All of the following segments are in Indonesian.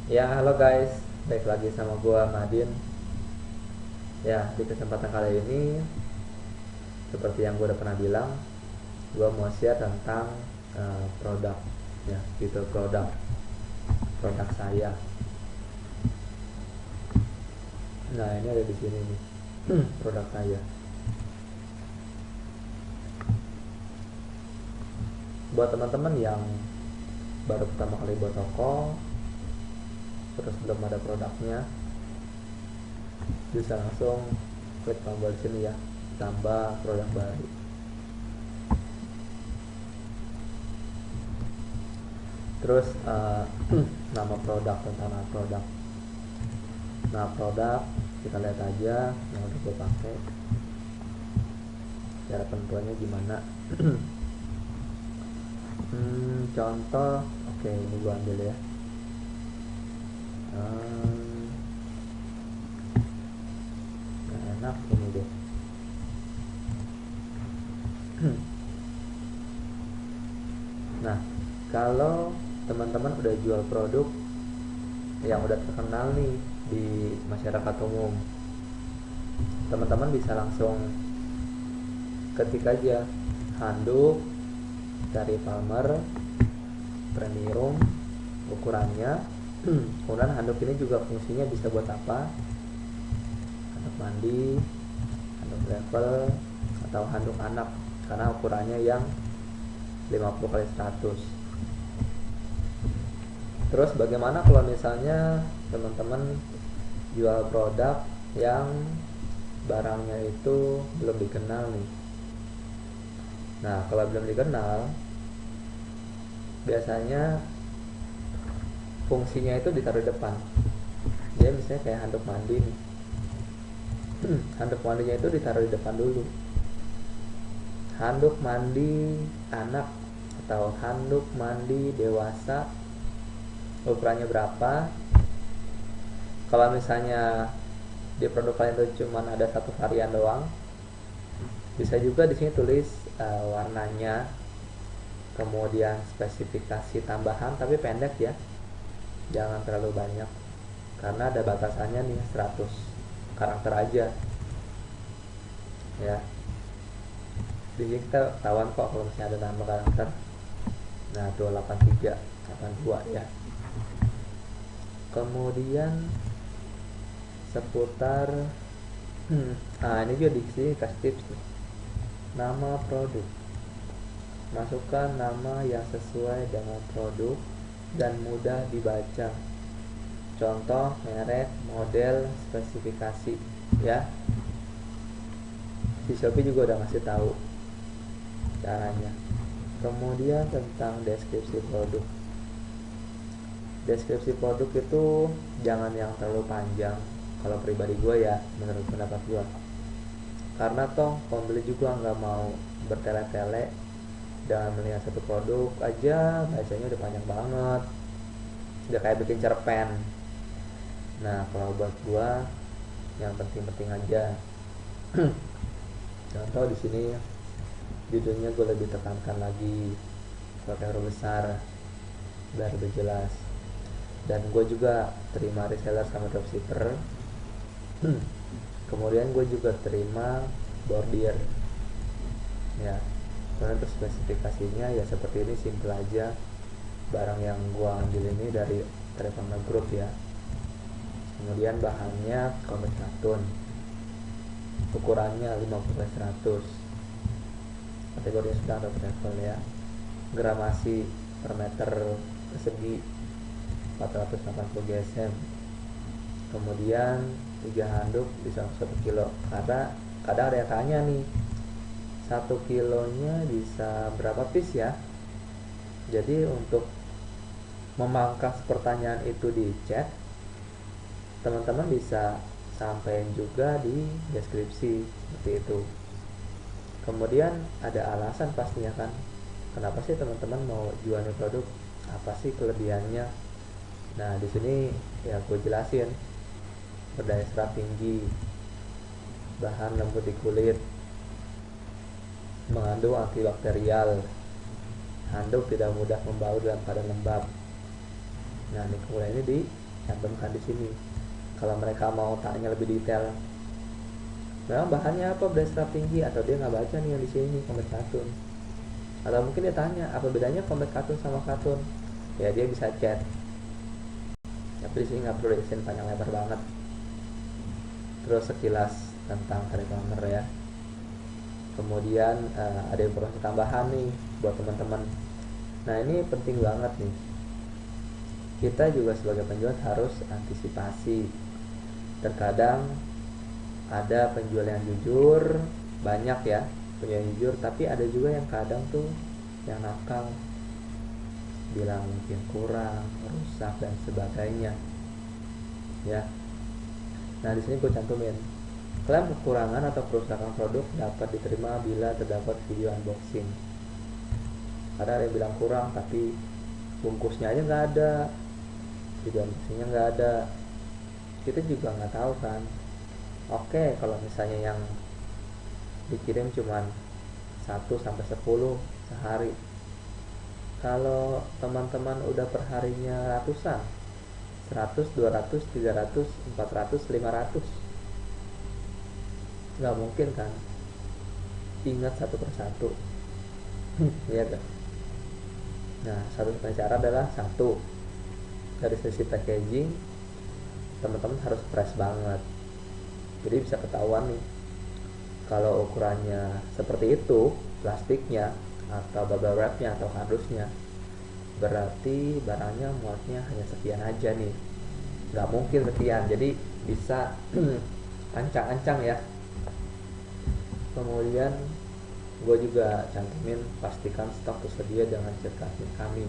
Ya, halo guys, baik lagi sama gua Madin. Ya, di kesempatan kali ini, seperti yang gua udah pernah bilang, gua mau share tentang produk, ya, gitu produk saya. Nah, ini ada di sini nih, produk saya. Buat teman-teman yang baru pertama kali buat toko, terus belum ada produknya, bisa langsung klik tombol sini ya, tambah produk baru. Terus nama produk, tentang nama produk. Nah, produk kita lihat aja yang udah gue pakai, cara penentuannya gimana. Contoh, oke, ini gue ambil ya. Hmm, Enak ini deh. Nah, kalau teman-teman udah jual produk yang udah terkenal nih di masyarakat umum, teman-teman bisa langsung ketik aja handuk dari Palmer premium, ukurannya. Kemudian handuk ini juga fungsinya bisa buat apa: handuk mandi, handuk level, atau handuk anak, karena ukurannya yang 50 kali 100. Terus bagaimana kalau misalnya teman-teman jual produk yang barangnya itu belum dikenal nih? Nah, kalau belum dikenal, biasanya fungsinya itu ditaruh di depan. Jadi misalnya kayak handuk mandi nih. Handuk mandinya itu ditaruh di depan dulu. Handuk mandi anak atau handuk mandi dewasa, ukurannya berapa. Kalau misalnya di produk kalian itu cuma ada satu varian doang, bisa juga di sini tulis warnanya, kemudian spesifikasi tambahan tapi pendek ya, jangan terlalu banyak karena ada batasannya nih 100 karakter aja ya. Di sini kita ketahuan kok kalau misalnya ada nama karakter. Nah, 283 82 ya. Kemudian seputar ini juga di sini kasih tips nih. Nama produk, masukkan nama yang sesuai dengan produk dan mudah dibaca. Contoh merek, model, spesifikasi ya. Si Shopee juga udah ngasih tahu caranya. Kemudian tentang deskripsi produk. Deskripsi produk itu jangan yang terlalu panjang kalau pribadi gue ya, menurut pendapat gue. Karena toh pembeli juga nggak mau bertele-tele dengan melihat satu produk aja, bacanya udah panjang banget, udah kayak bikin cerpen. Nah, kalau buat gue yang penting-penting aja. Contoh di sini judulnya gue lebih tekankan lagi pakai huruf besar biar lebih jelas. Dan gue juga terima reseller sama dropshipper. Kemudian gue juga terima bordir ya. Kemudian untuk spesifikasinya ya seperti ini, simple aja. Barang yang gue ambil ini dari Trepana Group ya. Kemudian bahannya komik katun, ukurannya 50x100, kategori sedang atau travel ya. Gramasi per meter persegi 480 GSM. Kemudian 3 handuk bisa 1 kilo, karena kadang ada yang tanya nih, 1 kilonya bisa berapa piece ya. Jadi untuk memangkas pertanyaan itu di chat, teman-teman bisa sampaikan juga di deskripsi seperti itu. Kemudian ada alasan pastinya kan, kenapa sih teman-teman mau jual produk, apa sih kelebihannya. Nah, di sini ya gue jelasin: berdaya serap tinggi, bahan lembut di kulit, mengandung antibakterial, handuk tidak mudah membau dalam keadaan lembab. Nah, ini kemudian ini di cantumkan di sini. Kalau mereka mau tanya lebih detail, memang bahannya apa, berdasar tinggi, atau dia nggak baca nih yang di sini Combat Cartoon, atau mungkin dia tanya apa bedanya Combat Cartoon sama kartun, ya dia bisa chat. Tapi di sini nggak perlu desain panjang lebar banget. Terus sekilas tentang Treadhammer ya. Kemudian ada informasi tambahan nih buat teman-teman. Nah ini penting banget nih. Kita juga sebagai penjual harus antisipasi. Terkadang ada penjual yang jujur, banyak ya penjual yang jujur, tapi ada juga yang kadang tuh yang nakal, bilang mungkin kurang, rusak dan sebagainya. Ya. Nah di sini gue cantumin, klaim kekurangan atau kerusakan produk dapat diterima bila terdapat video unboxing. Ada yang bilang kurang tapi bungkusnya aja nggak ada, video unboxingnya nggak ada, kita juga nggak tahu kan. Oke, kalau misalnya yang dikirim cuman 1-10 sehari, kalau teman-teman udah perharinya ratusan, 100, 200, 300, 400, 500, nggak mungkin kan ingat satu persatu. Iya kan? Nah, satu cara adalah satu, dari sisi packaging teman-teman harus fresh banget, jadi bisa ketahuan nih kalau ukurannya seperti itu plastiknya atau bubble wrapnya atau kardusnya, berarti barangnya muatnya hanya sekian aja nih, nggak mungkin sekian, jadi bisa ancang-ancang ya. Kemudian gue juga cantumin pastikan stok tersedia dengan chat kami.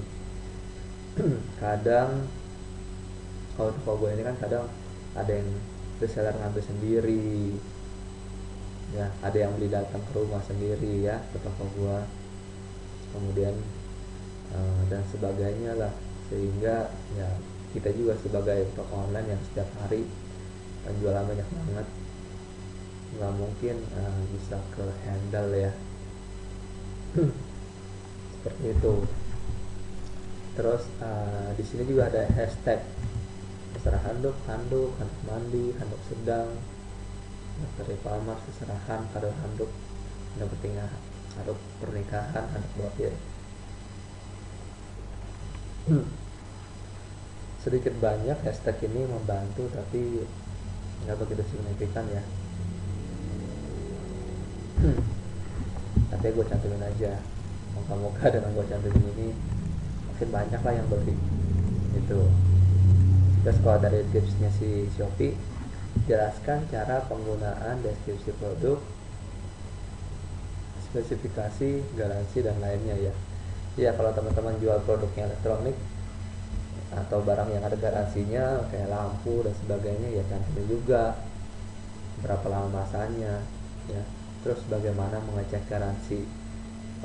Kadang kalau toko gue ini kan kadang ada yang reseller ngambil sendiri ya, ada yang beli datang ke rumah sendiri ya ke toko gue, kemudian dan sebagainya lah, sehingga ya kita juga sebagai toko online yang setiap hari penjualan banyak banget, nggak mungkin bisa ke handle ya. Seperti itu. Terus di sini juga ada hashtag terserah handuk mandi, handuk sedang, dari pamer, seserahan, kado handuk, handuk pernikahan, handuk bordir. Sedikit banyak hashtag ini membantu, tapi nggak begitu signifikan ya. Tapi gue cantumin aja, moga-moga dengan gue cantumin ini makin banyak lah yang beli itu. Terus kalau dari tipsnya si Shopee, jelaskan cara penggunaan, deskripsi produk, spesifikasi, garansi dan lainnya ya. Ya kalau teman-teman jual produknya elektronik atau barang yang ada garansinya kayak lampu dan sebagainya, ya cantumin juga berapa lama masanya ya. Terus bagaimana mengecek garansi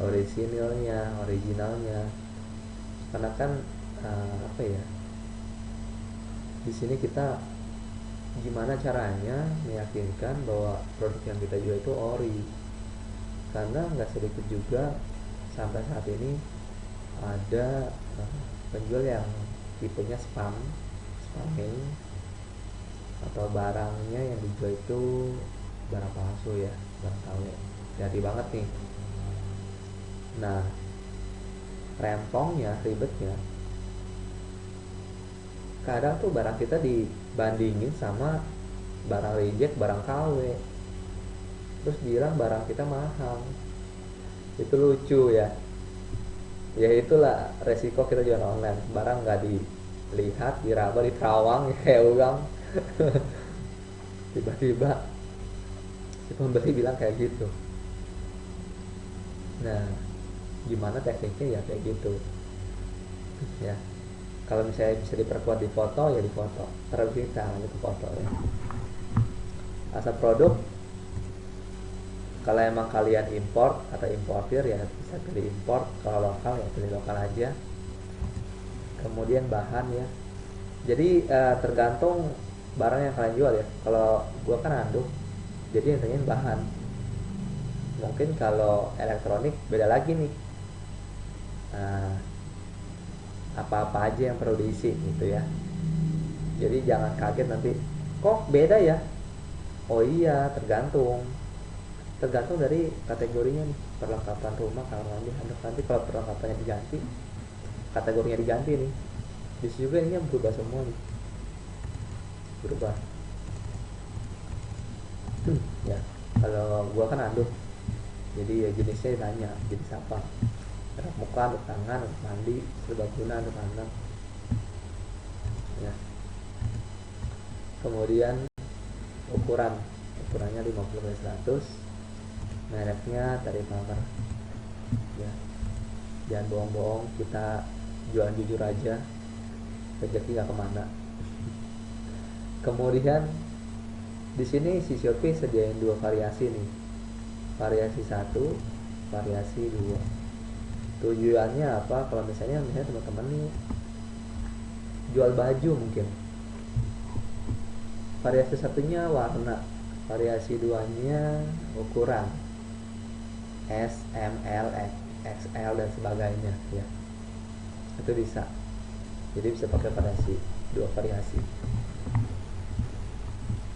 originalnya, karena kan apa ya, di sini kita gimana caranya meyakinkan bahwa produk yang kita jual itu ori, karena nggak sedikit juga sampai saat ini ada penjual yang tipenya spamming, atau barangnya yang dijual itu barang palsu ya, barang KW. Jadi banget nih. Nah, rempongnya, ribetnya, kadang tuh barang kita dibandingin sama barang reject, barang KW, terus bilang barang kita mahal. Itu lucu ya. Ya itulah resiko kita jualan online, barang nggak dilihat, diraba, diterawang kayak uang. Tiba-tiba si pembeli bilang kayak gitu. Nah, gimana tekniknya ya kayak gitu ya. Kalau misalnya bisa diperkuat di foto ya di foto, terlebih kita itu foto ya. Asal produk, kalau emang kalian import atau importir ya bisa pilih import, kalau lokal ya pilih lokal aja. Kemudian bahan ya, jadi tergantung barang yang kalian jual ya. Kalau gua kan handuk, jadi yang tanyain bahan. Mungkin kalau elektronik beda lagi nih, apa-apa aja yang perlu diisi gitu ya. Jadi jangan kaget nanti kok beda ya. Oh iya, tergantung dari kategorinya nih, perlengkapan rumah, kamar mandi, handuk. Nanti kalau perlengkapannya diganti, kategorinya diganti nih, bisa juga ini berubah semua nih, berubah. Ya kalau gua kan handuk, jadi ya jenisnya nanya jenis apa, handuk muka, handuk tangan, handuk mandi, serbaguna, handuk anak ya. Kemudian ukurannya 50x100, mereknya dari pamer ya. Jangan bohong-bohong, kita jualan jujur aja, rezeki nggak kemana. Kemudian di sini si Shopee sediain dua variasi nih, variasi satu, variasi dua. Tujuannya apa? Kalau misalnya teman-teman nih jual baju, mungkin variasi satunya warna, variasi duanya ukuran S, M, L, XL dan sebagainya ya. Itu bisa. Jadi bisa pakai dua variasi.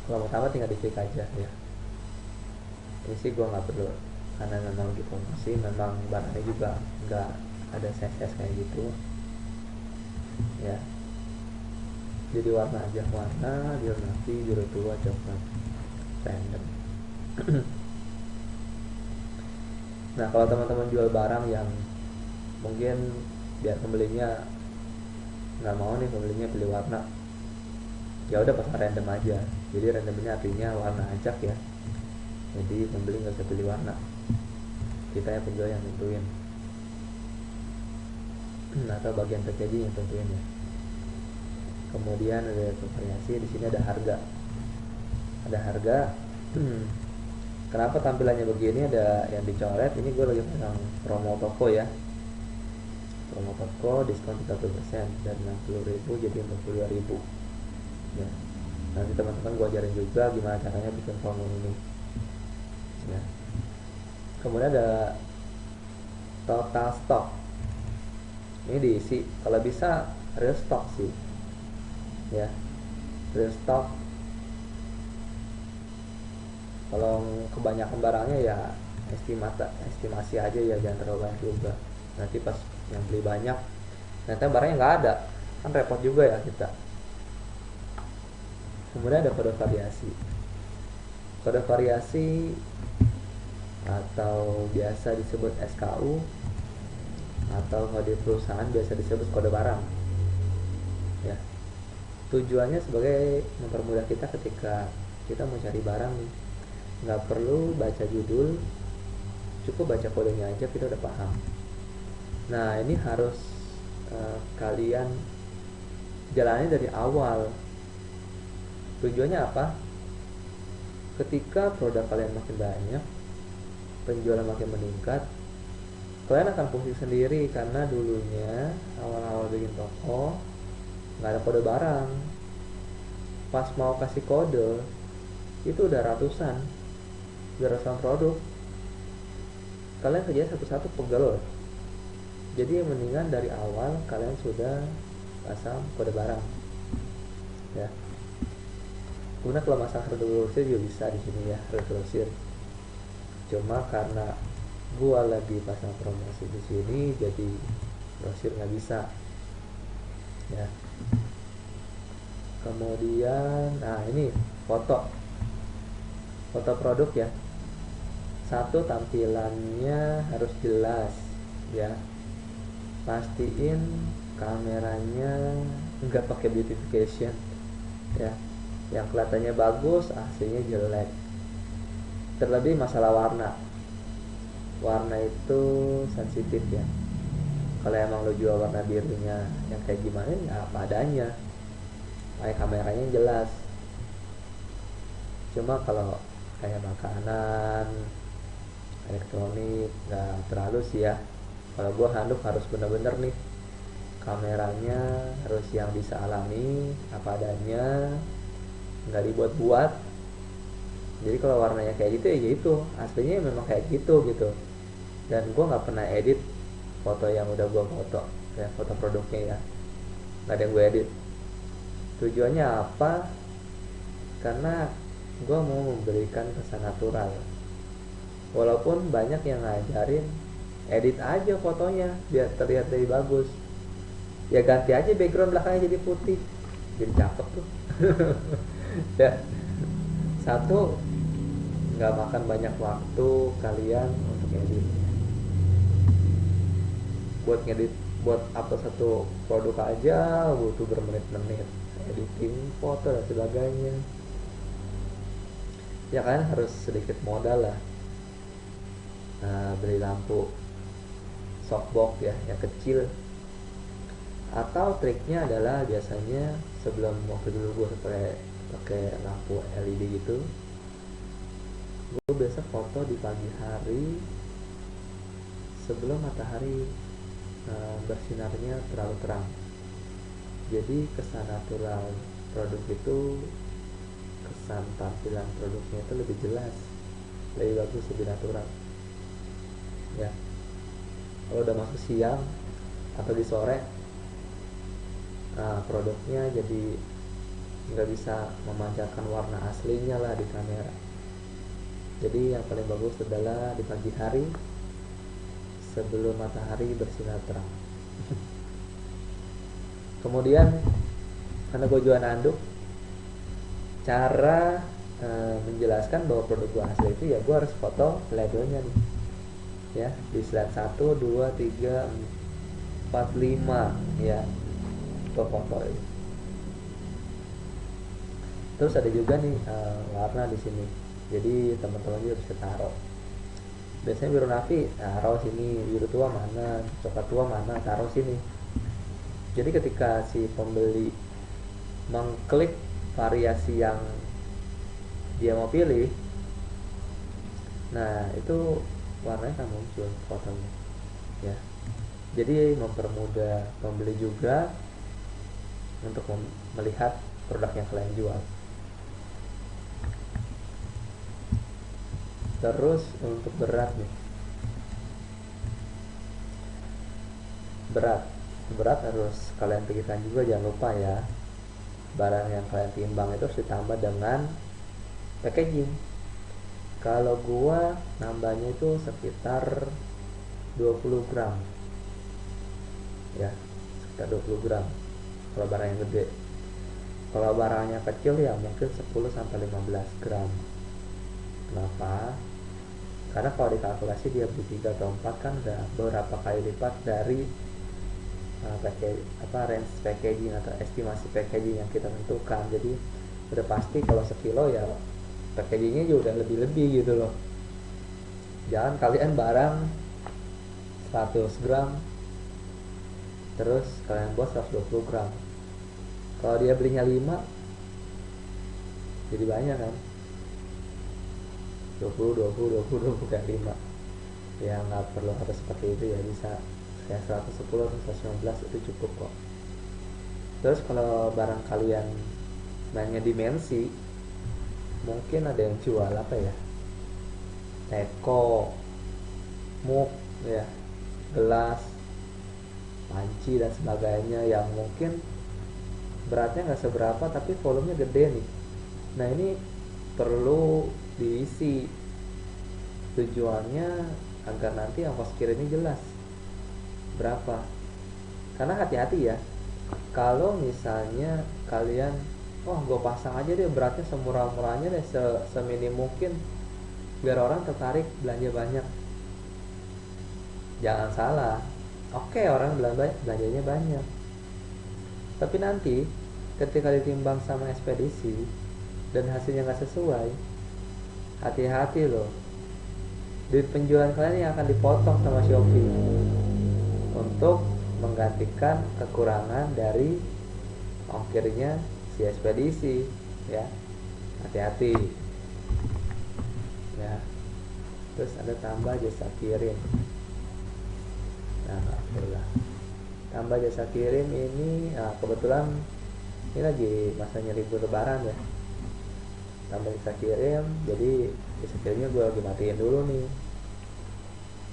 Kalau mau tambah tinggal diklik aja ya. Ini sih gue nggak perlu, karena memang di promosi, memang barangnya juga nggak ada size kayak gitu ya. Jadi warna aja, warna biru navy, biru tua, coklat, random. Nah kalau teman-teman jual barang yang mungkin biar pembelinya nggak mau nih, pembelinya pilih warna, ya udah pasang random aja. Jadi random ini artinya warna acak ya, jadi pembeli nggak usah pilih warna, kita yang penjual yang tentuin, atau bagian packaging yang tentuin ya. Kemudian ada variasi, di sini ada harga. Kenapa tampilannya begini, ada yang dicoret. Ini gue lagi pasang promo toko ya, promo toko diskon 30% dari 60.000 jadi 42.000 ya. Nanti teman-teman gue ajarin juga gimana caranya bikin promo ini ya. Kemudian ada total stock, ini diisi, kalau bisa real stock sih ya, real stock. Kalau kebanyakan barangnya ya estimasi aja ya, jangan terlalu banyak juga. Nanti pas yang beli banyak ternyata barangnya nggak ada, kan repot juga ya kita. Kemudian ada kode variasi atau biasa disebut SKU, atau kalau di perusahaan biasa disebut kode barang ya. Tujuannya sebagai mempermudah kita ketika kita mau cari barang nih, nggak perlu baca judul, cukup baca kodenya aja kita udah paham. Nah ini harus kalian jalani dari awal. Tujuannya apa? Ketika produk kalian makin banyak, penjualan makin meningkat, kalian akan pusing sendiri karena dulunya awal-awal bikin toko nggak ada kode barang. Pas mau kasih kode itu udah ratusan produk, kalian kerja satu-satu pegel. Jadi mendingan dari awal kalian sudah pasang kode barang ya. Kemudian kalau masalah harga grosir juga bisa di sini ya, harga grosir. Cuma karena gua lagi pasang promosi di sini, jadi grosir nggak bisa ya. Kemudian nah ini foto produk ya. Satu, tampilannya harus jelas ya, pastiin kameranya nggak pakai beautification ya, yang kelihatannya bagus aslinya jelek. Terlebih masalah warna itu sensitif ya. Kalau emang lo jual warna birunya yang kayak gimana ya apa adanya, kayak kameranya yang jelas. Cuma kalau kayak makanan, elektronik nggak terlalu sih ya. Kalau gua handuk harus bener-bener nih, kameranya harus yang bisa alami apa adanya, nggak dibuat-buat. Jadi kalau warnanya kayak gitu ya gitu, aslinya memang kayak gitu. Dan gue nggak pernah edit foto yang udah gue foto ya, foto produknya ya, nggak ada yang gue edit. Tujuannya apa? Karena gue mau memberikan kesan natural. Walaupun banyak yang ngajarin edit aja fotonya biar terlihat lebih bagus, ya ganti aja background belakangnya jadi putih, jadi cakep tuh. Ya, satu, nggak makan banyak waktu kalian untuk edit. Buat ngedit, buat upload satu produk aja butuh bermenit-menit, editing foto dan sebagainya. Ya kan harus sedikit modal lah. Beli lampu softbox ya yang kecil, atau triknya adalah biasanya sebelum, waktu dulu gue pakai lampu LED gitu, gue biasa foto di pagi hari sebelum matahari bersinarnya terlalu terang. Jadi kesan natural produk itu, kesan tampilan produknya itu lebih jelas, lebih bagus, lebih natural ya. Kalau udah masuk siang atau di sore, produknya jadi nggak bisa memancarkan warna aslinya lah di kamera. Jadi yang paling bagus adalah di pagi hari sebelum matahari bersinar terang. Kemudian karena gue jualan anduk, cara menjelaskan bahwa produk gue asli itu ya gue harus foto labelnya nih ya, di slide 1, 2, 3, 4, 5 ya, gue foto ini. Terus ada juga nih warna di sini, jadi teman-teman juga bisa taruh. Biasanya biru navy taruh sini, biru tua mana, coklat tua mana, taruh sini. Jadi ketika si pembeli mengklik variasi yang dia mau pilih, nah itu warnanya akan muncul fotonya ya. Jadi mempermudah pembeli juga untuk melihat produk yang kalian jual. Terus untuk berat nih, berat harus kalian pikirkan juga, jangan lupa ya, barang yang kalian timbang itu harus ditambah dengan packaging. Kalau gua nambahnya itu sekitar 20 gram ya, sekitar 20 gram kalau barang yang gede. Kalau barangnya kecil ya mungkin 10-15 gram. Kenapa? Karena kalau dikalkulasi dia beli 3 atau 4 kan udah beberapa kali lipat dari range packaging atau estimasi packaging yang kita tentukan. Jadi udah pasti kalau sekilo ya packagingnya juga udah lebih-lebih gitu loh. Jangan kalian barang 100 gram terus kalian buat 120 gram. Kalau dia belinya 5 jadi banyak kan, 20 kayak 5 ya, nggak perlu harus seperti itu ya, bisa kayak 110 atau 119 itu cukup kok. Terus kalau barang kalian mainnya dimensi, mungkin ada yang jual apa ya, teko, mug ya, gelas, panci dan sebagainya, yang mungkin beratnya nggak seberapa tapi volumenya gede nih. Nah ini perlu diisi, tujuannya agar nanti ongkos kirimnya jelas berapa. Karena hati-hati ya, kalau misalnya kalian gue pasang aja deh beratnya semurah-murahnya deh, seminim mungkin biar orang tertarik belanja banyak. Jangan salah, oke, orang belanjanya banyak, tapi nanti ketika ditimbang sama ekspedisi dan hasilnya nggak sesuai, hati-hati loh, duit penjualan kalian yang akan dipotong sama Shopee untuk menggantikan kekurangan dari ongkirnya si ekspedisi ya. Hati-hati ya. Terus ada tambah jasa kirim. Nah, alhamdulillah, tambah jasa kirim ini kebetulan ini lagi masanya libur lebaran ya, tambah jasa kirim. Jadi jasa kirimnya gue lagi matiin dulu nih.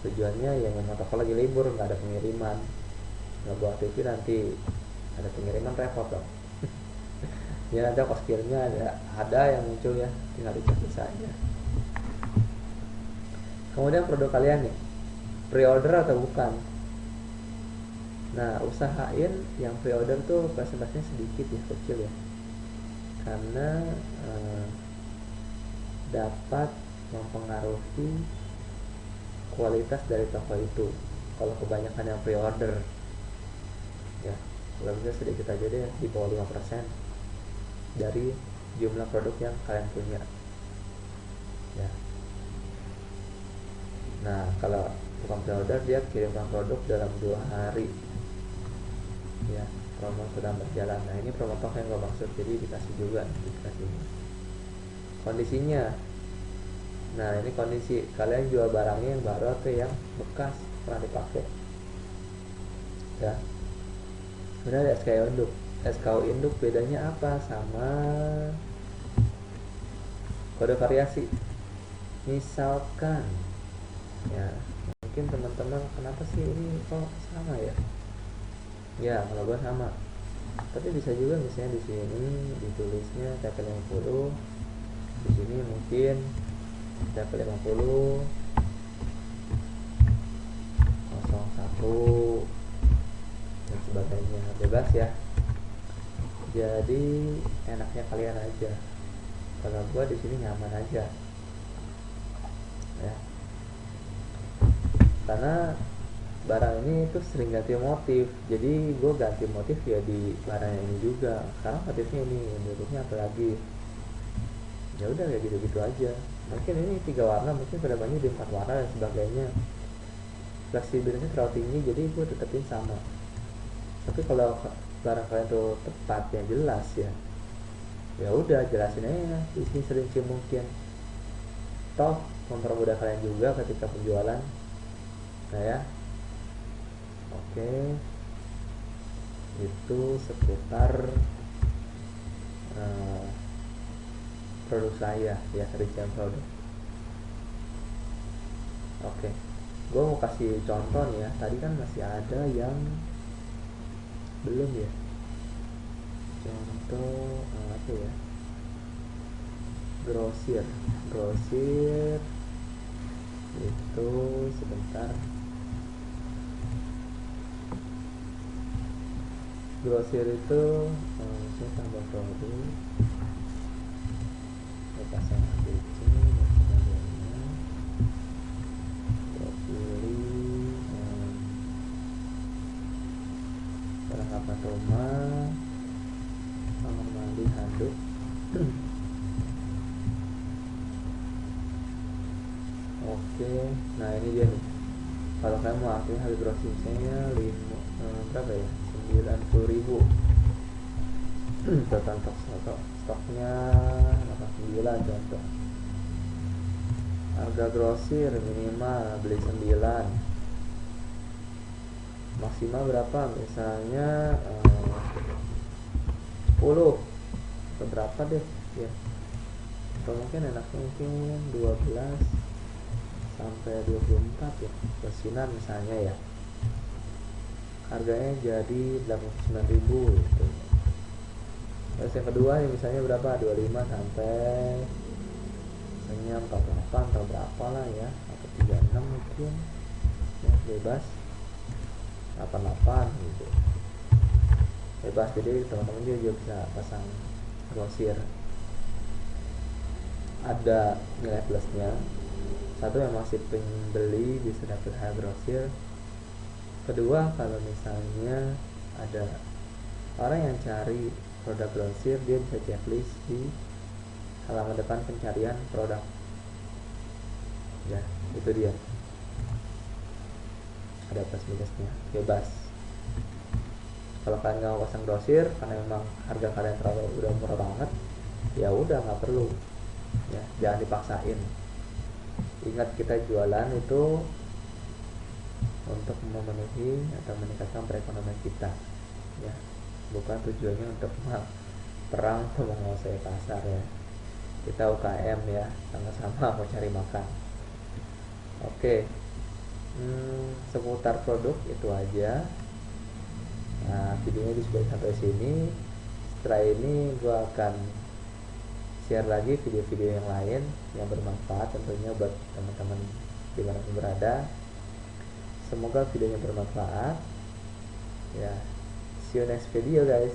Tujuannya yang memang toko lagi libur, nggak ada pengiriman, nggak buat TV nanti ada pengiriman repot dong. Ya nanti cost kirimnya ada yang muncul ya, tinggal dicek saja. Kemudian produk kalian nih, pre-order atau bukan? Nah, usahain yang pre-order tuh persentasenya sedikit ya, kecil ya, karena dapat mempengaruhi kualitas dari toko itu. Kalau kebanyakan yang pre-order ya, kalau bisa sedikit aja deh, di bawah 5% dari jumlah produk yang kalian punya ya. Nah, kalau bukan pre-order, dia kirimkan produk dalam 2 hari ya, promo sedang berjalan. Nah, ini promo toko yang gue maksud, jadi dikasih juga, dikasih kondisinya. Nah, ini kondisi kalian jual barangnya yang baru atau yang bekas pernah dipakai ya. Kemudian ada SKU induk. SKU induk bedanya apa sama kode variasi? Misalkan ya, mungkin teman-teman kenapa sih ini kok sama ya? Ya, kalau gue sama. Tapi bisa juga misalnya di sini ditulisnya TP50, di sini mungkin TP50 01 dan sebagainya, bebas ya. Jadi enaknya kalian aja. Kalau gue di sini nyaman aja ya, karena barang ini tuh sering ganti motif, jadi gue ganti motif ya di barang ini juga. Sekarang motifnya ini, motifnya apa lagi, ya udah kayak gitu-gitu aja. Mungkin ini 3 warna, mungkin kedepannya di 4 warna dan sebagainya. Fleksibilitasnya terlalu tinggi, jadi gue tetepin sama. Tapi kalau barang kalian tuh tepat yang jelas ya, ya udah jelasin aja di sini serinci mungkin, toh mempermudah kalian juga ketika penjualan. Nah ya, oke, itu seputar produk saya ya, rincian produk. Oke, gue mau kasih contoh nih ya. Tadi kan masih ada yang belum ya. Contoh apa ya? Grosir itu sebentar. Grosir itu saya tambah produk, saya pasang ABC dan sebagainya. Saya pilih perlengkapan rumah, kamar mandi, handuk. Oke, nah ini dia nih. Kalau kalian mau aktifin harga grosir saya berapa ya? 90.000. Total stoknya 89 contoh. Harga grosir minimal beli 9, maksimal berapa? Misalnya 10 atau berapa deh ya, atau mungkin enaknya mungkin 12 sampai 24 ya, bersinar misalnya ya. Harganya jadi 89.000 gitu. Terus yang kedua ya, misalnya berapa? 25 sampai misalnya 48 atau berapa lah ya, atau 36 mungkin ya, bebas 88 gitu, bebas. Jadi teman-teman juga bisa pasang grosir. Ada nilai plusnya. Satu, yang masih pembeli bisa dapat harga grosir. Kedua, kalau misalnya ada orang yang cari produk grosir, dia bisa checklist di halaman depan pencarian produk ya, itu dia. Ada plus minusnya, bebas. Kalau kalian nggak mau pasang grosir karena memang harga kalian terlalu udah murah banget, ya udah nggak perlu ya, jangan dipaksain. Ingat, kita jualan itu untuk memenuhi atau meningkatkan perekonomian kita ya, bukan tujuannya untuk perang atau menguasai pasar ya. Kita UKM ya, sama-sama mau cari makan. Oke, seputar produk itu aja. Nah, videonya disudahi sampai sini. setelah ini gue akan share lagi video-video yang lain yang bermanfaat tentunya buat teman-teman dimanapun berada. Semoga videonya bermanfaat ya. See you next video guys.